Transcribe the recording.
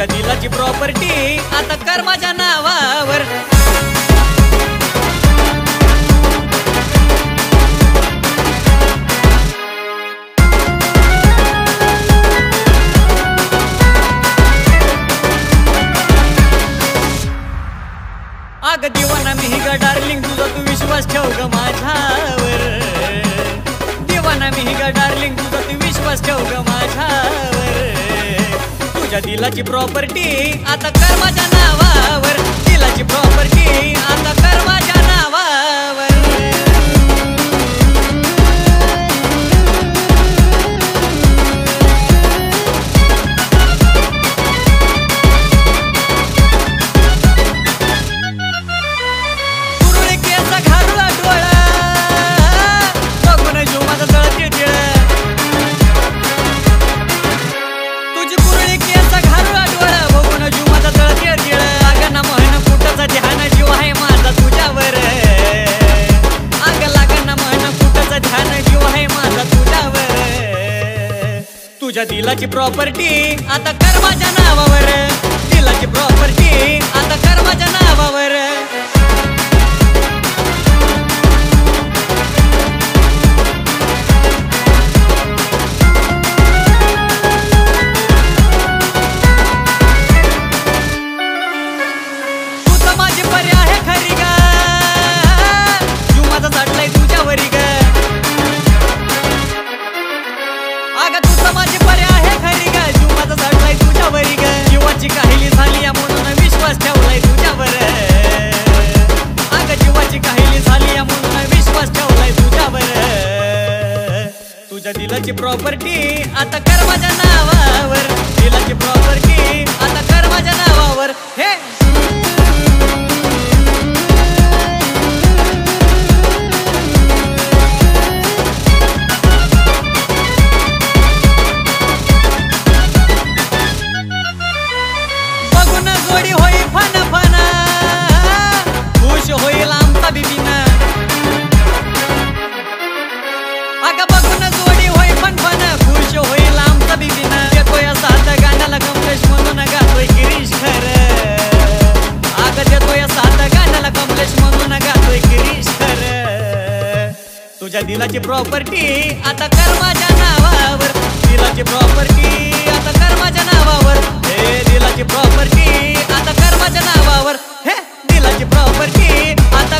तुझ्या दिलाची प्रॉपर्टी आता कर माझ्या नावावर। अग दिवाना मी ग डार्लिंग तुझा तू विश्वास ठेव ग माझ्यावर। दिवाना मी ग डार्लिंग तुझा तू विश्वास ठेव ग माझ्यावर। तुझ्या दिलाची प्रॉपर्टी आता कर माझ्या नावावर। दिलाची प्रॉपर्टी आता कर माझ्या नावावर। तुझ्या दिलाची प्रॉपर्टी आता कर माझ्या नावावर। दिलाची प्रॉपर्टी आता कर माझ्या नावावर। तू तर माझी परी आहे खरी ग, तू माझा चढलाय तुझ्यावरी ग। अगं तू तर माझी परी आहे खरी ग, तू माझा चढलाय तुझ्यावरी ग। जीवाची काहिली झाली म्हणून विश्वास ठेवलाय तुझ्यावर। अगं जीवाची काहिली झाली म्हणून विश्वास ठेवलाय तुझ्यावर। तुझ्या दिलाची प्रॉपर्टी आता कर माझ्या नावावर। दिलाची प्रॉपर्टी आता कर माझ्या नावावर। हे गोडी होई फन फन, खुश होईल आमचा बिबीना। अगं बघून जोडी होई फन फन, खुश होईल आमचा बिबीना। देतोय साथ गाण्याला कमलेश म्हणून गातोय गिरीश खरं। अगं देतोय साथ गाण्याला कमलेश म्हणून गातोय गिरीश खरं। तुझ्या दिलाची प्रॉपर्टी आता कर माझ्या नावावर। दिलाची प्रॉपर्टी आता कर माझ्या नावावर। हे दिलाची प्रॉपर्टी आता कर माझ्या नावावर। हे दिलाची प्रॉपर्टी आता